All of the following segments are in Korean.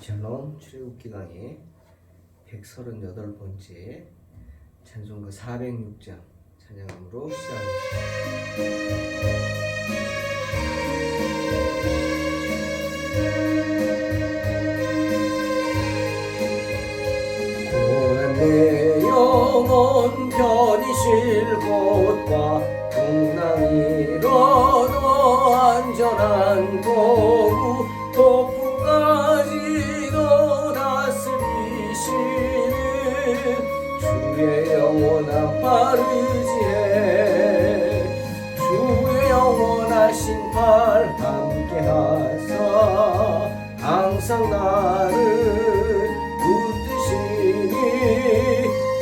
샬롬 출애굽기 강의 138번째 찬송가 406장 찬양함으로 시작하겠습니다. 고난 내 영혼 편히 쉴 곳과 풍랑이로도 안전한 도구 폭풍까지도 다스리시는 주의 영원한 빠르지에 주의 영원하신 팔 함께하사 항상 나를 붙드시니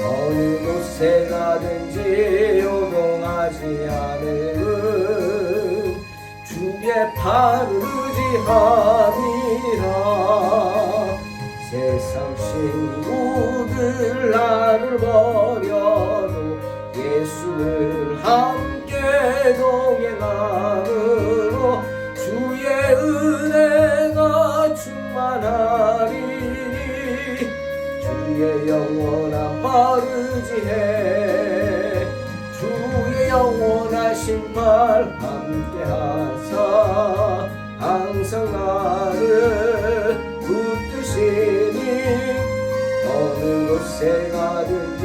어느 곳에 가든지 요동하지 않음은 주의 팔을 의지함이라. 세상 친구들 나를 버려도 예수를 함께 동행함으로 주의 은혜가 충만하리니 주의 영원한 빠르지해 주의 영원하신 팔 함께하사 항상 나를 붙드시니 어느 곳에 가든지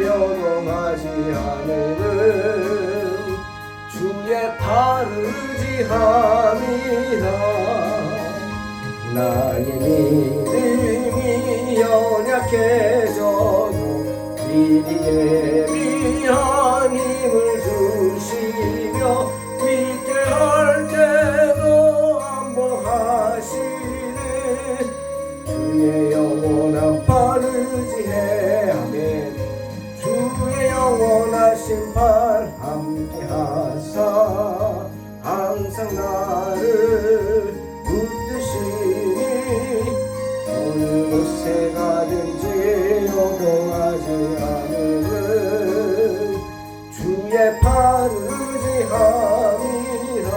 요동하지 않음은 주의 팔을 의지함이라. 나의 믿음이 연약해져도 미리 예비한 힘을 주시며 위태할 때도 안보하시는 주의 영원한 빠르지해 아멘. 주의 영원하신 팔 함께하사 항상 나를 붙드시니 어느 곳에 가든지 요동하지 않음은 주의 팔을 의지함이라.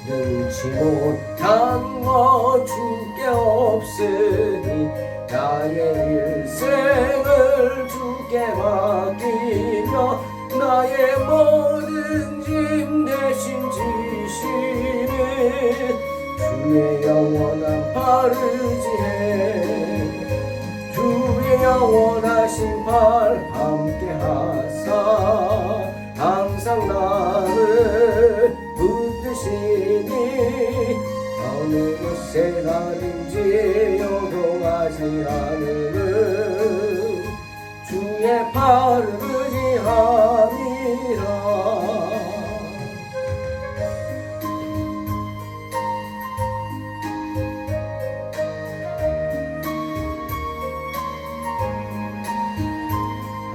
능치 못한 것 주께 없으니 나의 일생을 주께 맡기며 나의 모든 짐 대신 지시는 주의 영원한 빠르지해 주의 영원하신 팔 함께하사 항상 나를 붙드시니 어느 곳에 가든지 요동하지 않음은 주의 팔을 의지함이라.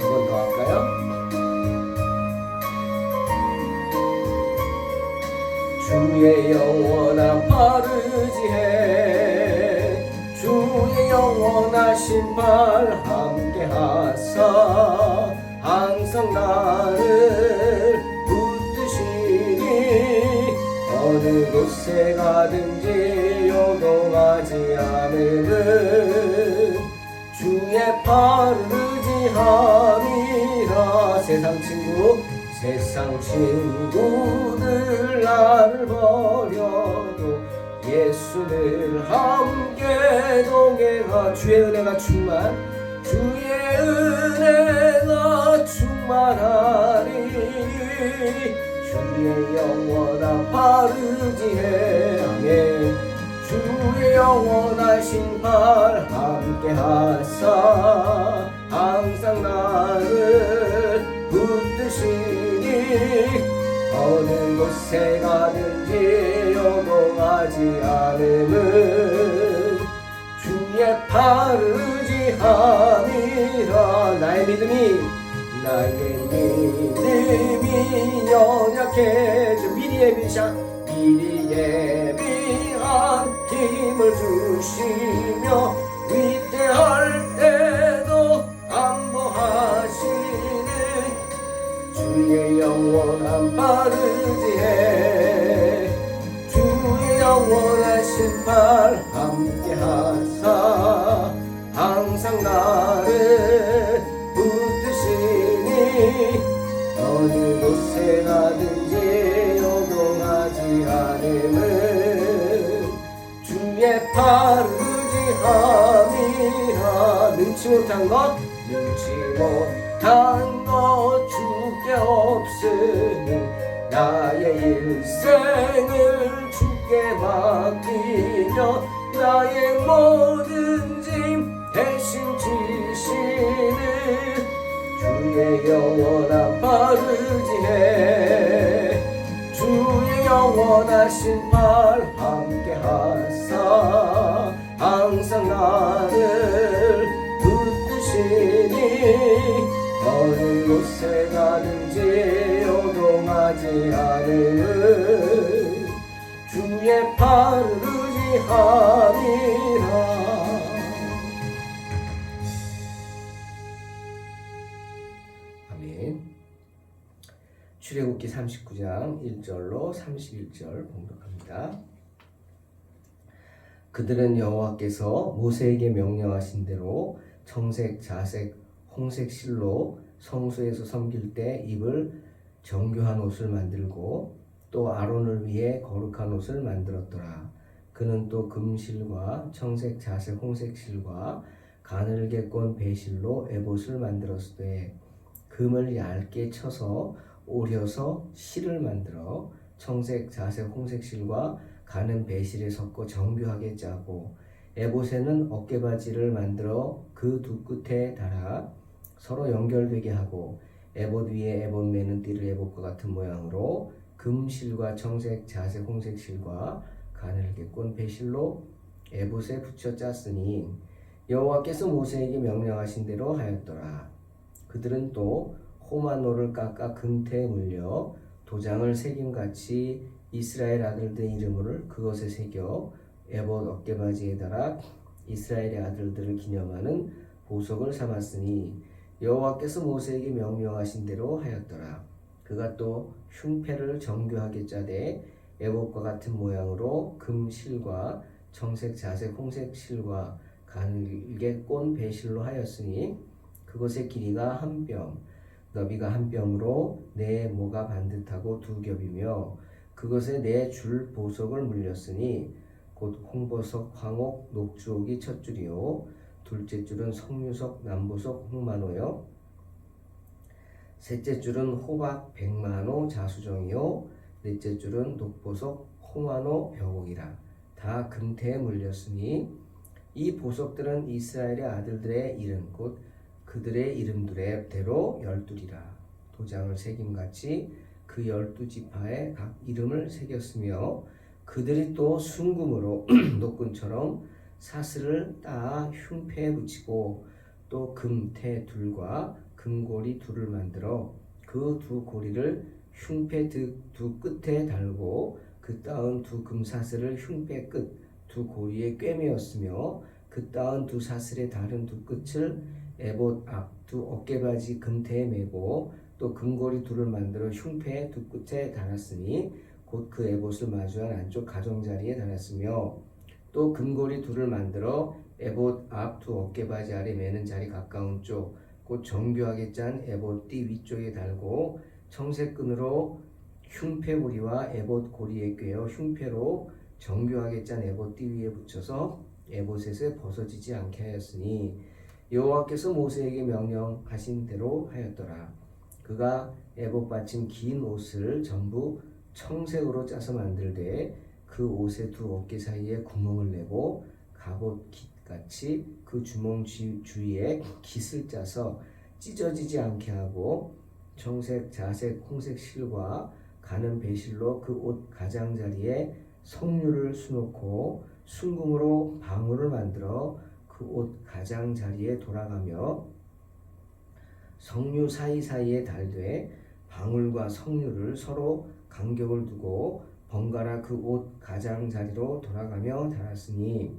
한 번 더 할까요? 주의 영원한 빠르지해 주의 영원하신 팔 함께하사 항상 나를 붙드시니 어느 곳에 가든지 요동하지 않음은 주의 팔을 의지함이라. 세상 친구들 나를 버려도 예수를 함께 동행하 주의 은혜가 충만하리니 주의 영원한 빠르지해 아멘. 주의 영원하신 팔 함께하사 항상 나를 붙드시니 어느 곳에 가든지 요동하지 않음은 주의 팔을 의지함이라. 나의 믿음이 연약해져 미리 예비한 힘을 주시며 위태할 때도 안보하시는 주의 영원한 빠르지해 주의 영원하신 신발 함께 하사 항상 나를 붙드시니 어느 곳에 가든지 요동하지 않음은 주의 팔을 의지함이라. 능치 못한 것 주께 없으니 나의 일생을 주께 맡기며 나의 모든 짐 대신 지시는 주의 영원한 팔 의지해. 주의 영원하신 팔 함께 하사 항상 나를 붙드시니 어느 곳에 가든지 요동하지 않음은 주의 팔을 의지함이라. 아멘. 출애굽기 39장 1절로 31절 봉독합니다. 그들은 여호와께서 모세에게 명령하신 대로 청색, 자색, 홍색 실로 성소에서 섬길 때 입을 정교한 옷을 만들고 또 아론을 위해 거룩한 옷을 만들었더라. 그는 또 금실과 청색, 자색, 홍색 실과 가늘게 꼰 배실로 에봇을 만들었으되 금을 얇게 쳐서 오려서 실을 만들어 청색, 자색, 홍색 실과 가는 배실에 섞어 정교하게 짜고 에봇에는 어깨바지를 만들어 그 두 끝에 달아 서로 연결되게 하고 에봇 위에 에봇 매는 띠를 에봇과 같은 모양으로 금실과 청색, 자색, 홍색 실과 가늘게 꼰 배실로 에봇에 붙여 짰으니 여호와께서 모세에게 명령하신 대로 하였더라. 그들은 또 호마노를 깎아 금태에 물려 도장을 새김같이 이스라엘 아들들의 이름을 그것에 새겨 에봇 어깨바지에 달아 이스라엘의 아들들을 기념하는 보석을 삼았으니 여호와께서 모세에게 명령하신 대로 하였더라. 그가 또 흉패를 정교하게 짜되 에봇과 같은 모양으로 금실과 청색, 자색, 홍색 실과 가늘게 꼰 배실로 하였으니 그것의 길이가 한 뼘, 너비가 한 뼘으로 네 모가 반듯하고 두 겹이며 그것에 네 줄 보석을 물렸으니 곧 홍보석, 황옥, 녹주옥이 첫 줄이요 둘째 줄은 석류석, 남보석, 홍만호요 셋째 줄은 호박, 백만호, 자수정이요 넷째 줄은 녹보석, 홍만호, 벽옥이라. 다 금태에 물렸으니 이 보석들은 이스라엘의 아들들의 이름 곧 그들의 이름들대로 12이라. 도장을 새김같이 그 12지파에 각 이름을 새겼으며 그들이 또 순금으로 노끈처럼 사슬을 따 흉패에 붙이고 또 금태 둘과 금고리 둘을 만들어 그 두 고리를 흉패 두 끝에 달고 그 따은 두 금사슬을 흉패 끝 두 고리에 꿰매었으며 그 따은 두 사슬의 다른 두 끝을 에봇 앞 두 어깨바지 금태에 매고 또 금고리 둘을 만들어 흉패 두 끝에 달았으니 곧 그 에봇을 마주한 안쪽 가정자리에 달았으며 또 금고리 둘을 만들어 에봇 앞 두 어깨바지 아래 매는 자리 가까운 쪽 곧 정교하게 짠 에봇 띠 위쪽에 달고 청색 끈으로 흉패 고리와 에봇 고리에 꿰어 흉패로 정교하게 짠 에봇 띠 위에 붙여서 에봇에서 벗어지지 않게 하였으니 여호와께서 모세에게 명령하신 대로 하였더라. 그가 에봇 받침 긴 옷을 전부 청색으로 짜서 만들되 그 옷의 두 어깨 사이에 구멍을 내고 갑옷 깃같이 그 주먹 주위에 깃을 짜서 찢어지지 않게 하고 청색, 자색, 홍색 실과 가는 배실로 그 옷 가장자리에 석류를 수놓고 순금으로 방울을 만들어 그 옷 가장자리에 돌아가며 석류 사이사이에 달되 방울과 석류를 서로 간격을 두고 번갈아 그 옷 가장자리로 돌아가며 달았으니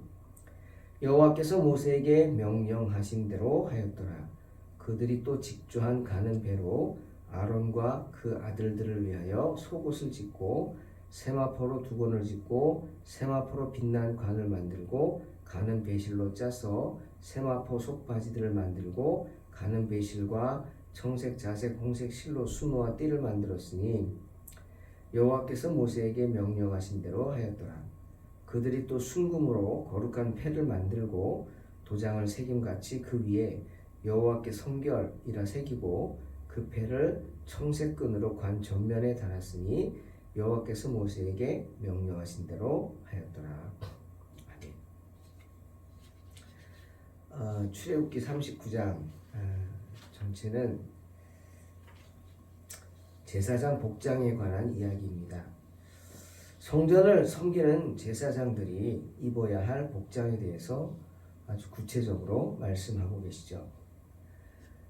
여호와께서 모세에게 명령하신 대로 하였더라. 그들이 또 직조한 가는 배로 아론과 그 아들들을 위하여 속옷을 짓고 세마포로 두건을 짓고 세마포로 빛난 관을 만들고 가는 배실로 짜서 세마포 속바지들을 만들고 가는 배실과 청색, 자색, 홍색 실로 수노와 띠를 만들었으니 여호와께서 모세에게 명령하신 대로 하였더라. 그들이 또 순금으로 거룩한 패를 만들고 도장을 새김같이 그 위에 여호와께 성결이라 새기고 그 패를 청색 끈으로 관 전면에 달았으니 여호와께서 모세에게 명령하신 대로 하였더라. 출애굽기 39장 전체는 제사장 복장에 관한 이야기입니다. 성전을 섬기는 제사장들이 입어야 할 복장에 대해서 아주 구체적으로 말씀하고 계시죠.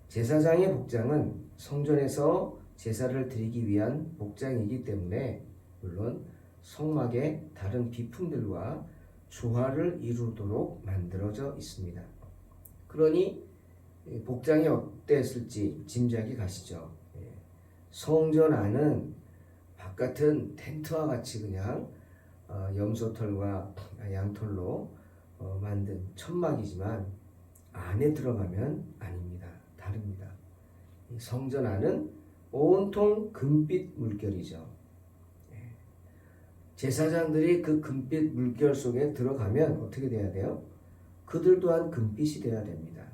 제사장의 복장은 성전에서 제사를 드리기 위한 복장이기 때문에 물론 성막에 다른 비품들과 조화를 이루도록 만들어져 있습니다. 그러니 복장이 어땠을지 짐작이 가시죠. 성전 안은 바깥은 텐트와 같이 그냥 염소털과 양털로 만든 천막이지만 안에 들어가면 아닙니다. 다릅니다. 성전 안은 온통 금빛 물결이죠. 제사장들이 그 금빛 물결 속에 들어가면 어떻게 돼야 돼요? 그들 또한 금빛이 돼야 됩니다.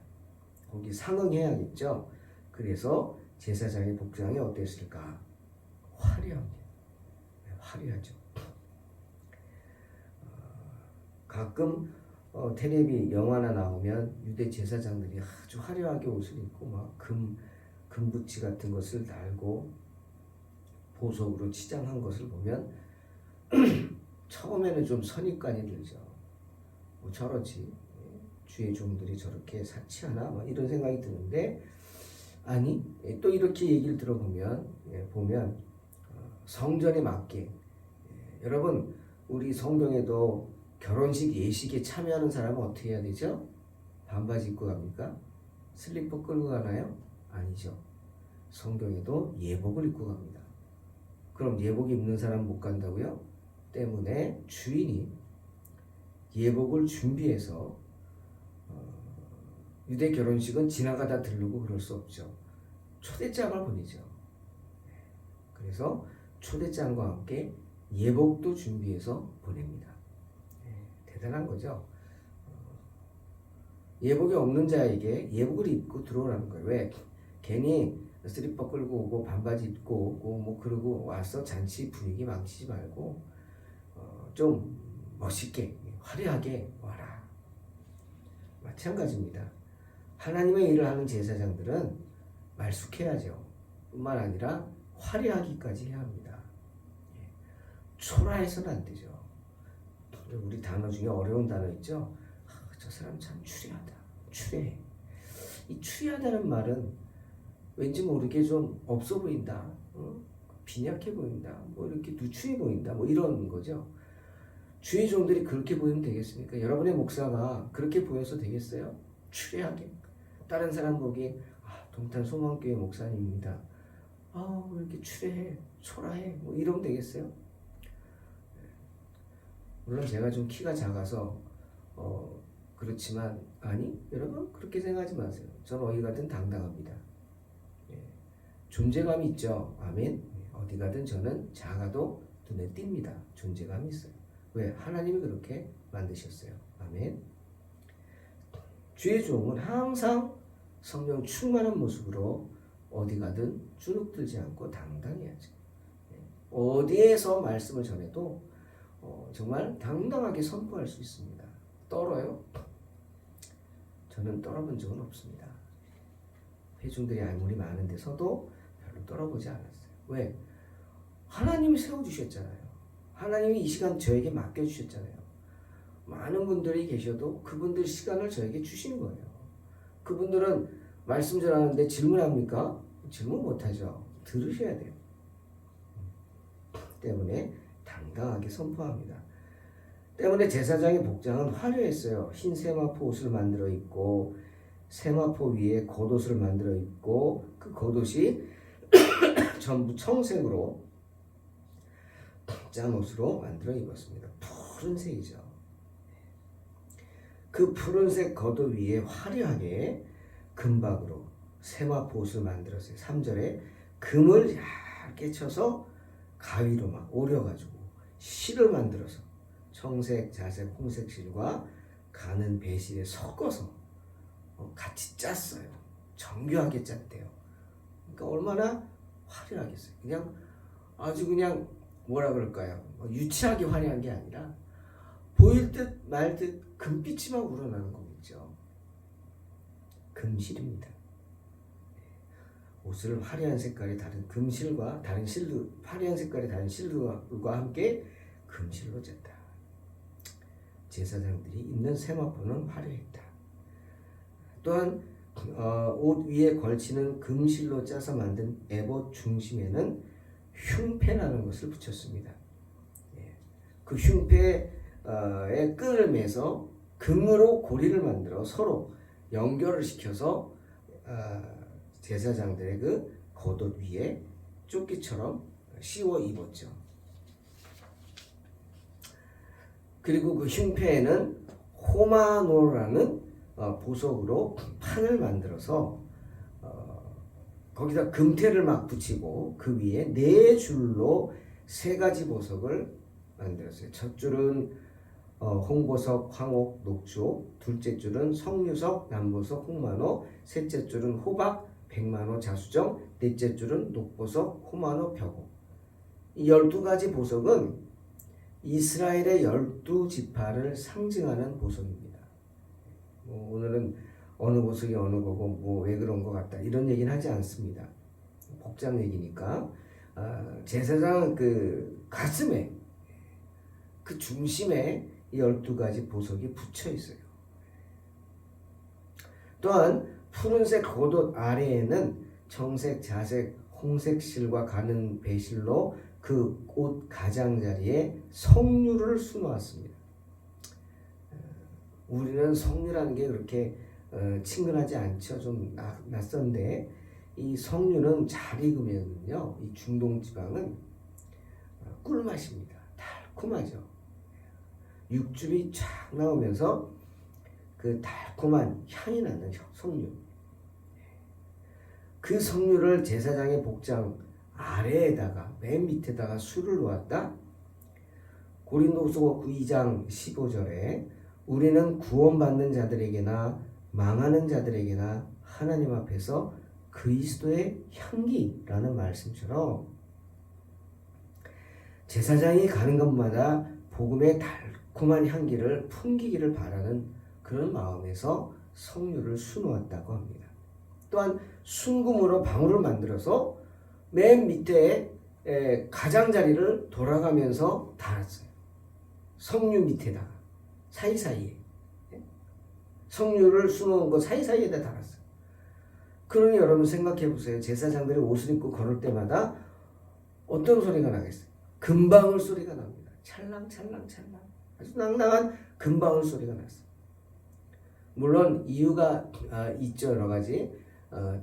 거기 상응해야겠죠. 그래서 제사장의 복장이 어땠을까? 화려합니다. 화려하죠. 가끔 텔레비 영화나 나오면 유대 제사장들이 아주 화려하게 옷을 입고 막 금붙이 같은 것을 달고 보석으로 치장한 것을 보면 처음에는 좀 선입관이 들죠. 뭐 저렇지 주의 종들이 저렇게 사치하나 뭐 이런 생각이 드는데 아니 또 이렇게 얘기를 들어보면 보면 성전에 맞게 여러분 우리 성경에도 결혼식 예식에 참여하는 사람은 어떻게 해야 되죠? 반바지 입고 갑니까? 슬리퍼 끌고 가나요? 아니죠. 성경에도 예복을 입고 갑니다. 그럼 예복 입는 사람 못 간다고요? 때문에 주인이 예복을 준비해서 유대 결혼식은 지나가다 들르고 그럴 수 없죠. 초대장을 보내죠. 그래서 초대장과 함께 예복도 준비해서 보냅니다. 대단한 거죠. 예복이 없는 자에게 예복을 입고 들어오라는 거예요. 왜? 괜히 슬리퍼 끌고 오고 반바지 입고 오고 뭐 그러고 와서 잔치 분위기 망치지 말고 좀 멋있게 화려하게 와라. 마찬가지입니다. 하나님의 일을 하는 제사장들은 말쑥해야죠. 뿐만 아니라 화려하기까지 해야 합니다. 초라해서는 안 되죠. 우리 단어 중에 어려운 단어 있죠. 저 사람 참 추리하다. 추리해. 이 추리하다는 말은 왠지 모르게 좀 없어 보인다. 빈약해 보인다. 뭐 이렇게 누추해 보인다. 뭐 이런 거죠. 주의 종들이 그렇게 보이면 되겠습니까? 여러분의 목사가 그렇게 보여서 되겠어요? 추리하게. 다른 사람 보기에 동탄 소망교회 목사님입니다. 왜 이렇게 추리해, 초라해, 뭐 이러면 되겠어요? 물론 제가 좀 키가 작아서 그렇지만 아니 여러분 그렇게 생각하지 마세요. 저는 어디 가든 당당합니다. 존재감이 있죠. 아멘. 어디 가든 저는 작아도 눈에 띕니다. 존재감이 있어요. 왜? 하나님이 그렇게 만드셨어요. 아멘. 주의 종은 항상 성령 충만한 모습으로 어디 가든 주눅들지 않고 당당해야죠. 어디에서 말씀을 전해도 정말 당당하게 선포할 수 있습니다. 떨어요? 저는 떨어본 적은 없습니다. 회중들이 아무리 많은 데서도 별로 떨어보지 않았어요. 왜? 하나님이 세워주셨잖아요. 하나님이 이 시간 저에게 맡겨주셨잖아요. 많은 분들이 계셔도 그분들 시간을 저에게 주신 거예요. 그분들은 말씀 전하는데 질문합니까? 질문 못하죠. 들으셔야 돼요. 때문에 당당하게 선포합니다. 때문에 제사장의 복장은 화려했어요. 흰 세마포 옷을 만들어 입고 세마포 위에 겉옷을 만들어 입고 그 겉옷이 전부 청색으로 값짠 옷으로 만들어 입었습니다. 푸른색이죠. 그 푸른색 겉옷 위에 화려하게 금박으로 세마 보옷을 만들었어요. 3절에 금을 얇게 쳐서 가위로 막 오려가지고 실을 만들어서 청색, 자색, 홍색 실과 가는 배실에 섞어서 같이 짰어요. 정교하게 짰대요. 그러니까 얼마나 화려하겠어요. 그냥 아주 그냥 뭐라 그럴까요? 유치하게 화려한 게 아니라 보일 듯 말 듯 금빛이 막 우러나는 거겠죠. 금실입니다. 옷을 화려한 색깔의 다른 금실과 다른 실도 화려한 색깔의 다른 실들과 함께 금실로 졌다. 제사장들이 입는 세마포는 화려했다. 또한 옷 위에 걸치는 금실로 짜서 만든 에봇 중심에는 흉패라는 것을 붙였습니다. 그 흉패에 끈을 매서 금으로 고리를 만들어 서로 연결을 시켜서 제사장들의 그 겉옷 위에 조끼처럼 씌워 입었죠. 그리고 그 흉패에는 호마노라는 보석으로 판을 만들어서 거기다 금태를 막 붙이고 그 위에 4줄로 3가지 보석을 만들었어요. 첫 줄은 홍보석, 황옥, 녹주옥, 둘째 줄은 석류석, 남보석, 홍만호, 셋째 줄은 호박, 백만호, 자수정, 넷째 줄은 녹보석, 호만호, 벽옥. 이 12가지 보석은 이스라엘의 12지파를 상징하는 보석입니다. 오늘은 어느 보석이 어느 거고 뭐 왜 그런 것 같다 이런 얘기는 하지 않습니다. 복잡 얘기니까 제사장 그 가슴에 그 중심에 이 12가지 보석이 붙여 있어요. 또한 푸른색 겉옷 아래에는 청색, 자색, 홍색 실과 가는 배실로 그 옷 가장자리에 석류를 수놓았습니다. 우리는 석류라는 게 그렇게 친근하지 않죠. 좀 낯선데 이 석류는 잘 익으면요, 이 중동 지방은 꿀맛입니다. 달콤하죠. 육즙이 쫙 나오면서 그 달콤한 향이 나는 석류. 그 석류를 제사장의 복장 아래에다가 맨 밑에다가 술을 놓았다. 고린도후서 2장 15절에 우리는 구원받는 자들에게나 망하는 자들에게나 하나님 앞에서 그리스도의 향기라는 말씀처럼 제사장이 가는 곳마다 복음의 달콤한 향기를 풍기기를 바라는 그런 마음에서 석류를 수놓았다고 합니다. 또한 순금으로 방울을 만들어서 맨 밑에 가장자리를 돌아가면서 달았어요. 석류 밑에다가 사이사이에 석류를 수놓은 거 사이사이에다 달았어요. 그러니 여러분 생각해 보세요. 제사장들이 옷을 입고 걸을 때마다 어떤 소리가 나겠어요? 금방울 소리가 납니다. 찰랑찰랑찰랑 아주 낭낭한 금방울 소리가 났어요. 물론 이유가 있죠. 여러 가지.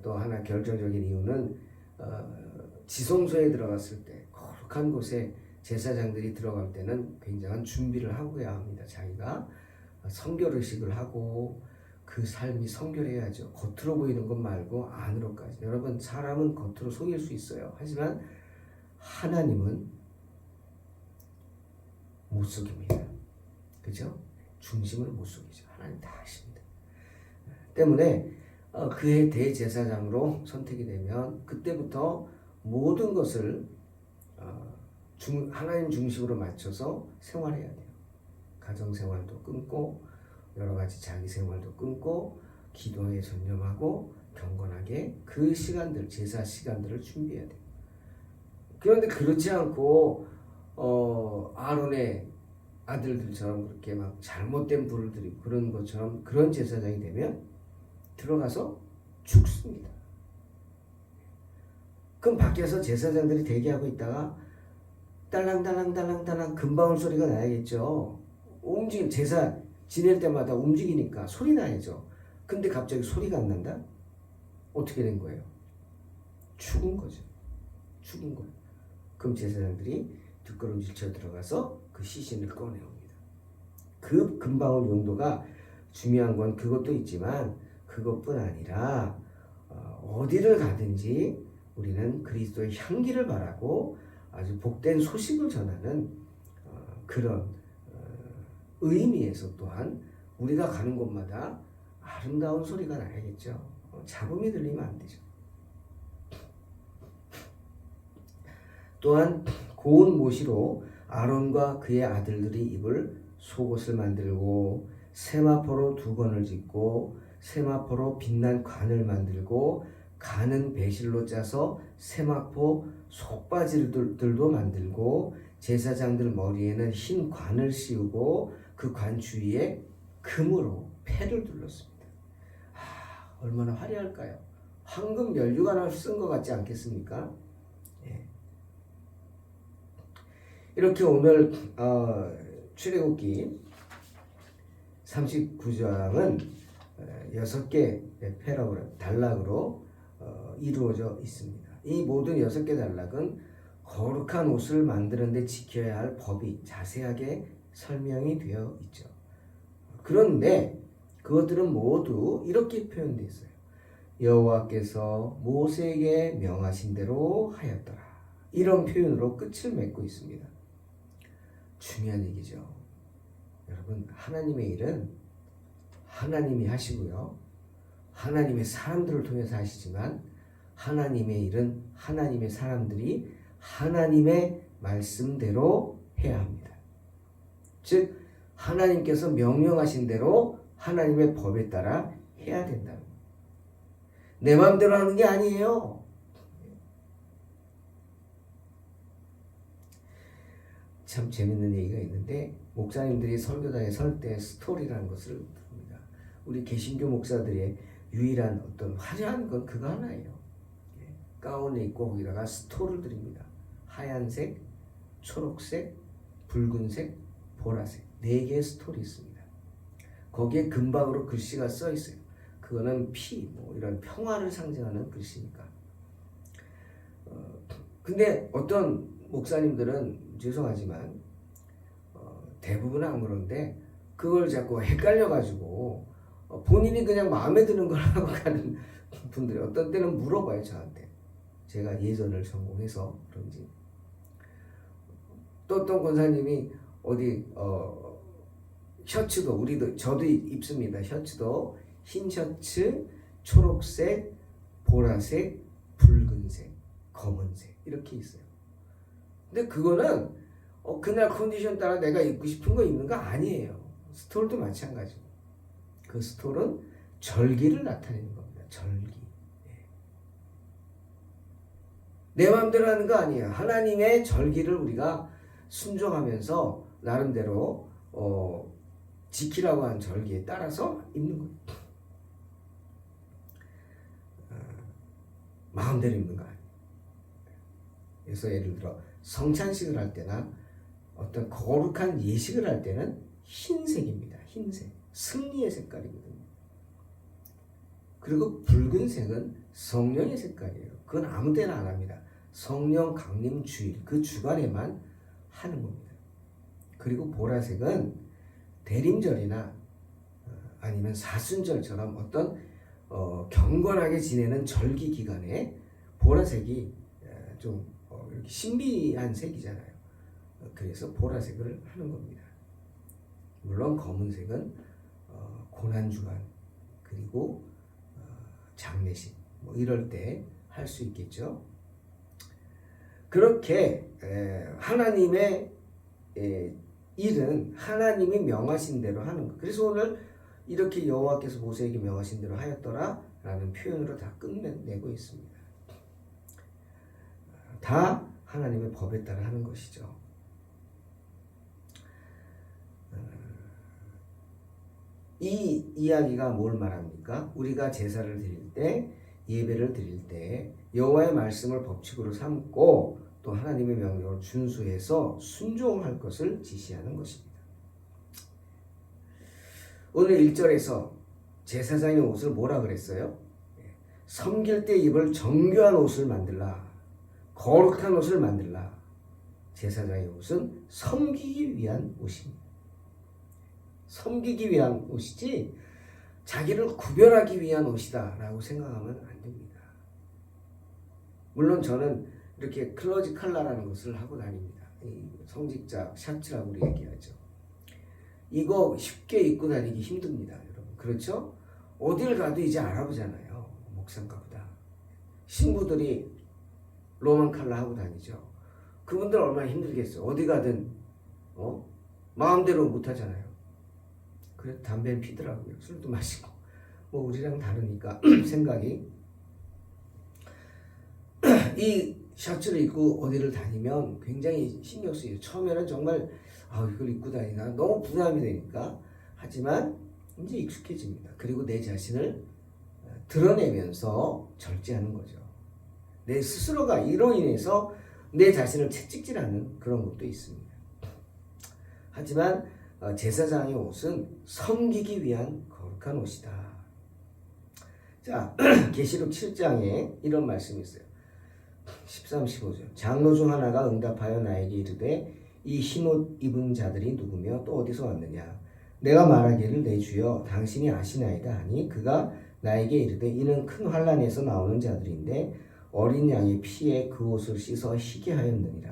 또 하나 결정적인 이유는 지성소에 들어갔을 때 거룩한 곳에 제사장들이 들어갈 때는 굉장한 준비를 하고 해야 합니다. 자기가 성결의식을 하고 그 삶이 성결해야죠. 겉으로 보이는 것 말고 안으로까지. 여러분 사람은 겉으로 속일 수 있어요. 하지만 하나님은 못 속입니다. 그죠? 중심을 못 속이죠. 하나님 다 아십니다. 때문에 그의 대제사장으로 선택이 되면 그때부터 모든 것을 하나님 중심으로 맞춰서 생활해야 돼요. 가정생활도 끊고 여러 가지 자기 생활도 끊고 기도에 전념하고 경건하게 그 시간들, 제사 시간들을 준비해야 돼요. 그런데 그렇지 않고 아론의 아들들처럼 그렇게 막 잘못된 불을 들이고 그런 것처럼 그런 제사장이 되면 들어가서 죽습니다. 그럼 밖에서 제사장들이 대기하고 있다가 딸랑딸랑딸랑딸랑 금방울 소리가 나야겠죠. 제사 지낼 때마다 움직이니까 소리 나야죠. 근데 갑자기 소리가 안 난다? 어떻게 된 거예요? 죽은 거죠. 죽은 거예요. 그럼 제사장들이 뒷걸음질 쳐 들어가서 그 시신을 꺼내옵니다. 그 금방울 용도가 중요한 건 그것도 있지만 그것뿐 아니라 어디를 가든지 우리는 그리스도의 향기를 바라고 아주 복된 소식을 전하는 그런 의미에서 또한 우리가 가는 곳마다 아름다운 소리가 나야겠죠. 잡음이 들리면 안 되죠. 또한 고운 모시로 아론과 그의 아들들이 입을 속옷을 만들고 세마포로 두건을 짓고 세마포로 빛난 관을 만들고 가는 배실로 짜서 세마포 속바지들도 만들고 제사장들 머리에는 흰 관을 씌우고 그 관 주위에 금으로 패를 둘렀습니다. 얼마나 화려할까요? 황금 면류관을 쓴 것 같지 않겠습니까? 예. 이렇게 오늘 출애굽기 39장은 6개 단락으로 이루어져 있습니다. 이 모든 6개 단락은 거룩한 옷을 만드는 데 지켜야 할 법이 자세하게 설명이 되어 있죠. 그런데 그것들은 모두 이렇게 표현되어 있어요. 여호와께서 모세에게 명하신 대로 하였더라. 이런 표현으로 끝을 맺고 있습니다. 중요한 얘기죠. 여러분, 하나님의 일은 하나님이 하시고요. 하나님의 사람들을 통해서 하시지만 하나님의 일은 하나님의 사람들이 하나님의 말씀대로 해야 합니다. 즉 하나님께서 명령하신 대로 하나님의 법에 따라 해야 된다는 겁니다. 내 마음대로 하는 게 아니에요. 참 재밌는 얘기가 있는데 목사님들이 설교단에 설 때 스토리라는 것을 부릅니다. 우리 개신교 목사들의 유일한 어떤 화려한 건 그거 하나예요. 가운을 입고 거기다가 스토를 드립니다. 하얀색, 초록색, 붉은색, 보라색 4개의 스토리 있습니다. 거기에 금방으로 글씨가 써 있어요. 그거는 이런 평화를 상징하는 글씨니까. 근데 어떤 목사님들은 죄송하지만 대부분은 안 그런데 그걸 자꾸 헷갈려가지고 본인이 그냥 마음에 드는 걸 하고 가는 분들이 어떤 때는 물어봐요 저한테. 제가 예전을 전공해서 그런지. 또 어떤 권사님이 어디 셔츠도 저도 입습니다. 셔츠도 흰 셔츠, 초록색, 보라색, 붉은색, 검은색 이렇게 있어요. 근데 그거는 그날 컨디션 따라 내가 입고 싶은 거 입는 거 아니에요. 스톨도 마찬가지고. 그 스톨은 절기를 나타내는 겁니다. 절기. 내 마음대로 하는 거 아니에요. 하나님의 절기를 우리가 순종하면서 나름대로 지키라고 한 절기에 따라서 입는 거예요. 마음대로 입는 거 아니에요. 그래서 예를 들어 성찬식을 할 때나 어떤 거룩한 예식을 할 때는 흰색입니다. 흰색. 승리의 색깔이거든요. 그리고 붉은색은 성령의 색깔이에요. 그건 아무 때나 안 합니다. 성령 강림 주일 그 주간에만 하는 겁니다. 그리고 보라색은 대림절이나 아니면 사순절처럼 어떤 경건하게 지내는 절기 기간에 보라색이 좀 이렇게 신비한 색이잖아요. 그래서 보라색을 하는 겁니다. 물론 검은색은 고난주간 그리고 장례식 이럴 때 할 수 있겠죠. 그렇게 하나님의 일은 하나님이 명하신 대로 하는 것. 그래서 오늘 이렇게 여호와께서 모세에게 명하신 대로 하였더라 라는 표현으로 다 끝내고 있습니다. 다 하나님의 법에 따라 하는 것이죠. 이 이야기가 뭘 말합니까? 우리가 제사를 드릴 때, 예배를 드릴 때 여호와의 말씀을 법칙으로 삼고 또 하나님의 명령을 준수해서 순종할 것을 지시하는 것입니다. 오늘 1절에서 제사장의 옷을 뭐라 그랬어요? 섬길 때 입을 정교한 옷을 만들라. 거룩한 옷을 만들라. 제사장의 옷은 섬기기 위한 옷입니다. 섬기기 위한 옷이지 자기를 구별하기 위한 옷이다 라고 생각하면 안 됩니다. 물론 저는 이렇게 클러지 칼라라는 것을 하고 다닙니다. 이 성직자 샤츠라고 우리 얘기하죠. 이거 쉽게 입고 다니기 힘듭니다, 여러분. 그렇죠? 어딜 가도 이제 알아보잖아요. 목상가보다. 신부들이 로만 칼라 하고 다니죠. 그분들 얼마나 힘들겠어요. 어디 가든 마음대로 못 하잖아요. 그래도 담배는 피더라고요. 술도 마시고. 뭐 우리랑 다르니까 생각이. 이 셔츠를 입고 어디를 다니면 굉장히 신경 쓰여요. 처음에는 정말 이걸 입고 다니나 너무 부담이 되니까. 하지만 이제 익숙해집니다. 그리고 내 자신을 드러내면서 절제하는 거죠. 내 스스로가 이로 인해서 내 자신을 채찍질하는 그런 것도 있습니다. 하지만 제사장의 옷은 섬기기 위한 거룩한 옷이다. 자, 계시록 7장에 이런 말씀이 있어요. 13, 15절. 장로 중 하나가 응답하여 나에게 이르되 이 흰옷 입은 자들이 누구며 또 어디서 왔느냐. 내가 말하기를 내 주여 당신이 아시나이다 하니 그가 나에게 이르되 이는 큰 환난에서 나오는 자들인데 어린 양의 피에 그 옷을 씻어 희게 하였느니라.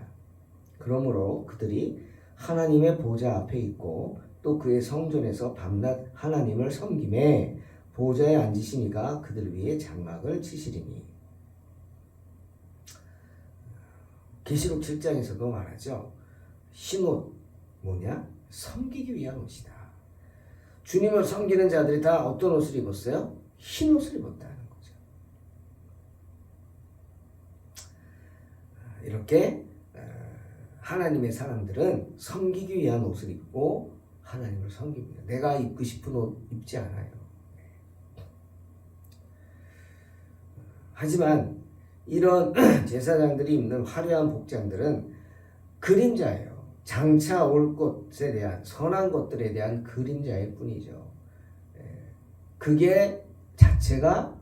그러므로 그들이 하나님의 보좌 앞에 있고 또 그의 성전에서 밤낮 하나님을 섬김에 보좌에 앉으시니가 그들 위에 장막을 치시리니. 계시록 7장에서도 말하죠. 흰옷 뭐냐? 섬기기 위한 옷이다. 주님을 섬기는 자들이 다 어떤 옷을 입었어요? 흰옷을 입었다는 거죠. 이렇게 하나님의 사람들은 섬기기 위한 옷을 입고 하나님을 섬깁니다. 내가 입고 싶은 옷 입지 않아요. 하지만 이런 제사장들이 입는 화려한 복장들은 그림자예요. 장차 올 것에 대한 선한 것들에 대한 그림자일 뿐이죠. 그게 자체가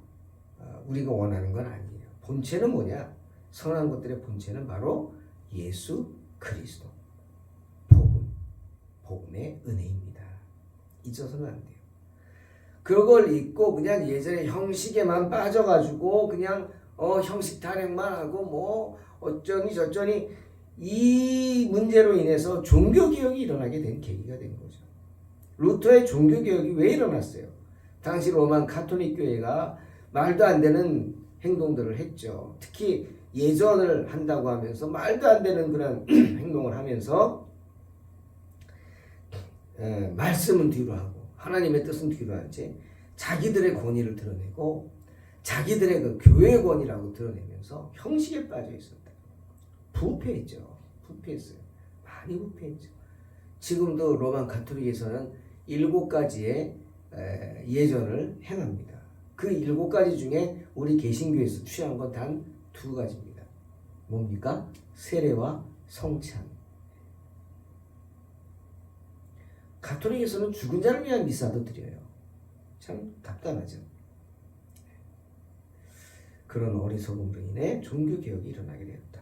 우리가 원하는 건 아니에요. 본체는 뭐냐? 선한 것들의 본체는 바로 예수 그리스도, 복음의 은혜입니다. 잊어서는 안 돼요. 그걸 잊고 그냥 예전에 형식에만 빠져가지고 그냥 형식 타령만 하고 뭐 어쩌니 저쩌니 이 문제로 인해서 종교개혁이 일어나게 된 계기가 된 거죠. 루터의 종교개혁이 왜 일어났어요? 당시 로만 가톨릭 교회가 말도 안 되는 행동들을 했죠. 특히 예전을 한다고 하면서 말도 안 되는 그런 행동을 하면서 말씀은 뒤로 하고 하나님의 뜻은 뒤로 한 채 자기들의 권위를 드러내고 자기들의 그 교회 권위라고 드러내면서 형식에 빠져 있었다. 부패했죠. 부패했어요. 많이 부패했죠. 지금도 로만 가톨릭에서는 7가지의 예전을 행합니다. 그 7가지 중에 우리 개신교에서 취한 건 단 2가지입니다. 뭡니까? 세례와 성찬. 가톨릭에서는 죽은 자를 위한 미사도 드려요. 참 답답하죠. 그런 어리석음으로 인해 종교개혁이 일어나게 되었다.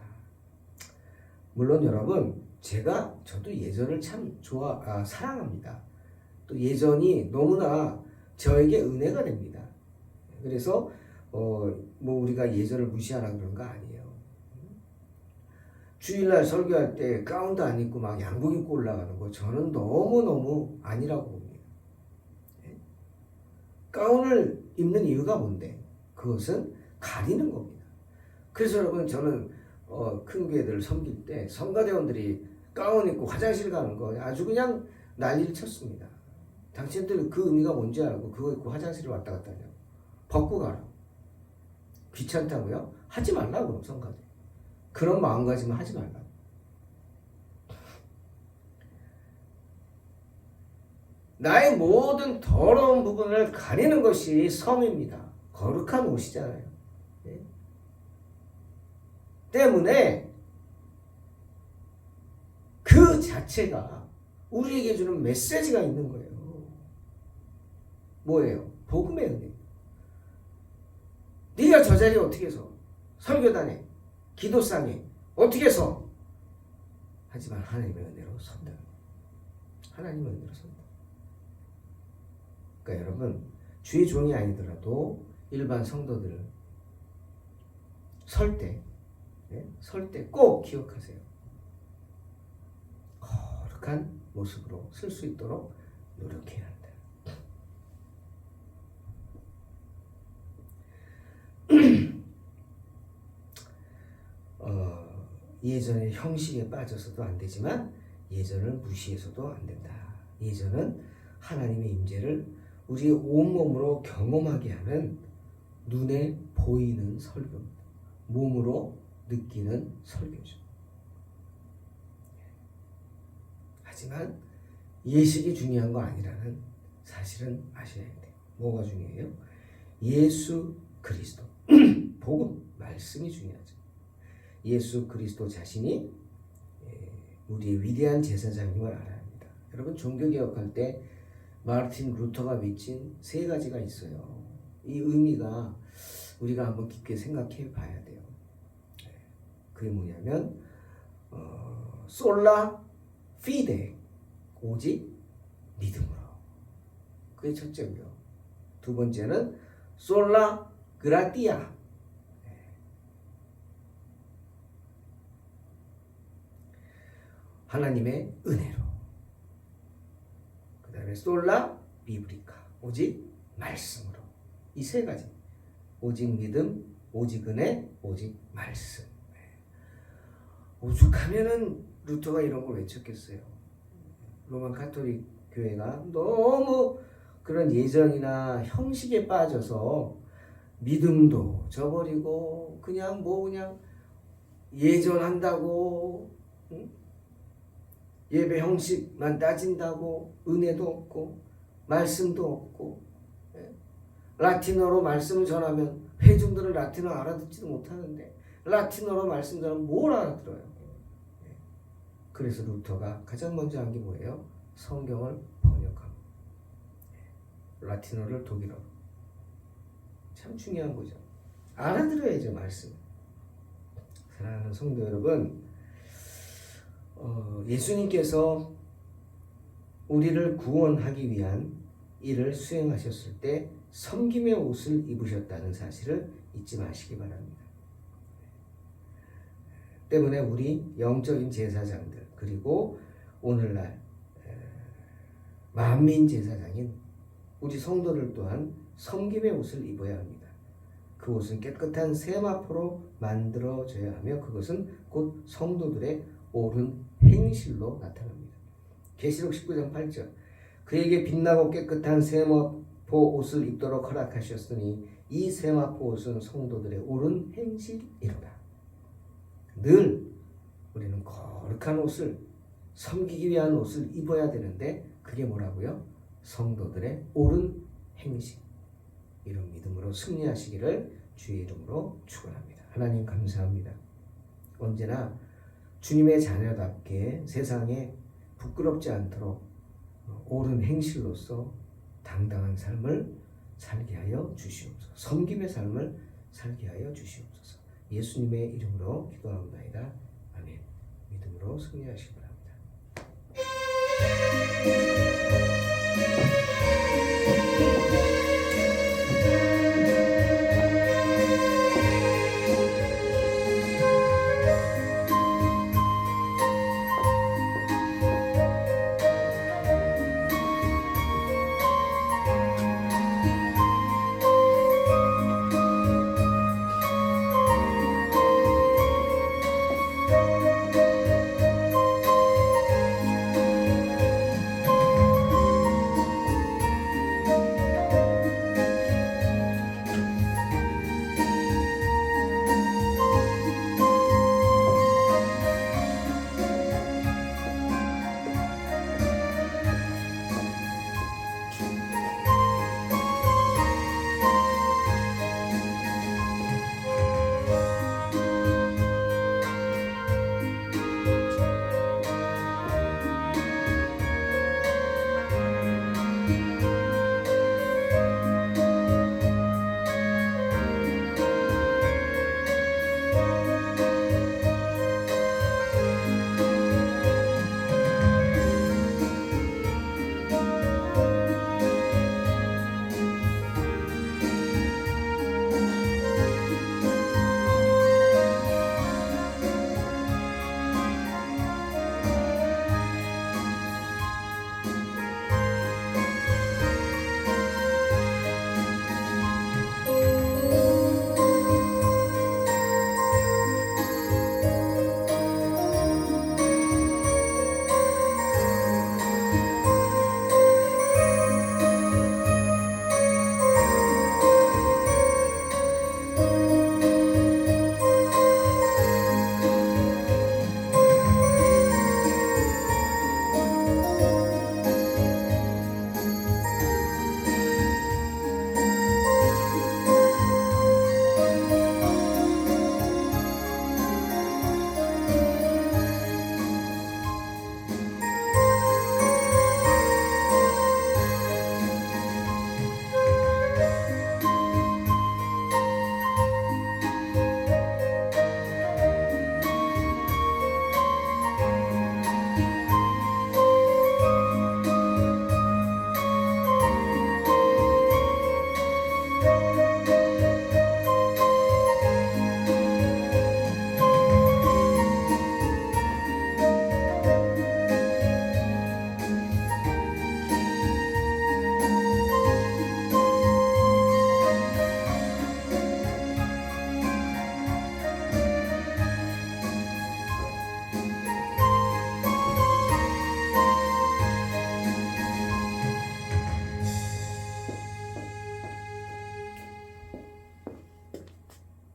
물론 여러분, 저도 예전을 참 사랑합니다. 또 예전이 너무나 저에게 은혜가 됩니다. 그래서 뭐 우리가 예전을 무시하라 그런 거 아니에요. 주일날 설교할 때 가운도 안 입고 막 양복 입고 올라가는 거 저는 너무너무 아니라고 봅니다. 가운을 입는 이유가 뭔데? 그것은 가리는 겁니다. 그래서 여러분 저는 큰 교회들을 섬길 때 성가대원들이 가운 입고 화장실 가는 거 아주 그냥 난리를 쳤습니다. 당신들 그 의미가 뭔지 알고 그거 입고 화장실을 왔다 갔다 하냐고. 벗고 가라. 귀찮다고요? 하지 말라고 그럼 성가대. 그런 마음가짐은 하지 말라고. 나의 모든 더러운 부분을 가리는 것이 섬입니다. 거룩한 옷이잖아요. 네? 때문에 그 자체가 우리에게 주는 메시지가 있는 거예요. 뭐예요? 복음의 은혜. 네가 저 자리에 어떻게 서? 설교단에, 기도상에 어떻게 서? 하지만 하나님의 은혜로 선다. 하나님의 은혜로 선다. 그러니까 여러분, 주의 종이 아니더라도 일반 성도들 설 때 꼭 기억하세요. 거룩한 모습으로 쓸 수 있도록 노력해야 한다. 예전의 형식에 빠져서도 안 되지만 예전을 무시해서도 안 된다. 예전은 하나님의 임재를 우리의 온몸으로 경험하게 하는 눈에 보이는 설교입니다. 몸으로 느끼는 설교죠. 하지만 예식이 중요한 거 아니라는 사실은 아셔야 돼요. 뭐가 중요해요? 예수 그리스도 복음, 말씀이 중요하죠. 예수 그리스도 자신이 우리의 위대한 제사장임을 알아야 합니다. 여러분, 종교개혁할 때 마르틴 루터가 비친 3가지가 있어요. 이 의미가 우리가 한번 깊게 생각해 봐야 돼요. 그게 뭐냐면 솔라 피데, 오직 믿음으로. 그게 첫째고요. 두 번째는 솔라 그라티아, 하나님의 은혜로. 그 다음에 솔라 비브리카, 오직 말씀으로. 이 3가지. 오직 믿음, 오직 은혜, 오직 말씀. 오죽하면은 루터가 이런 걸 외쳤겠어요. 로마 가톨릭 교회가 너무 그런 예정이나 형식에 빠져서 믿음도 저버리고 그냥 예전한다고, 예배 형식만 따진다고, 은혜도 없고 말씀도 없고, 라틴어로 말씀을 전하면 회중들은 라틴어 알아듣지도 못하는데 라틴어로 말씀 전하면 뭘 알아들어요? 그래서 루터가 가장 먼저 한 게 뭐예요? 성경을 번역하고 라틴어를 독일어로. 참 중요한 거죠. 알아들어야죠, 말씀. 사랑하는 성도 여러분, 예수님께서 우리를 구원하기 위한 일을 수행하셨을 때 섬김의 옷을 입으셨다는 사실을 잊지 마시기 바랍니다. 때문에 우리 영적인 제사장들, 그리고 오늘날 만민 제사장인 우리 성도들 또한 섬김의 옷을 입어야 합니다. 그 옷은 깨끗한 세마포로 만들어져야 하며 그것은 곧 성도들의 옳은 행실로 나타납니다. 계시록 19장 8절, 그에게 빛나고 깨끗한 세마포 옷을 입도록 허락하셨으니 이 세마포 옷은 성도들의 옳은 행실이로다. 늘 우리는 거룩한 옷을, 섬기기 위한 옷을 입어야 되는데 그게 뭐라고요? 성도들의 옳은 행실. 이런 믿음으로 승리하시기를 주의 이름으로 축원합니다. 하나님 감사합니다. 언제나 주님의 자녀답게 세상에 부끄럽지 않도록 옳은 행실로서 당당한 삶을 살게 하여 주시옵소서. 섬김의 삶을 살게 하여 주시옵소서. 예수님의 이름으로 기도하옵나이다. 아멘. 믿음으로 승리하시기 바랍니다.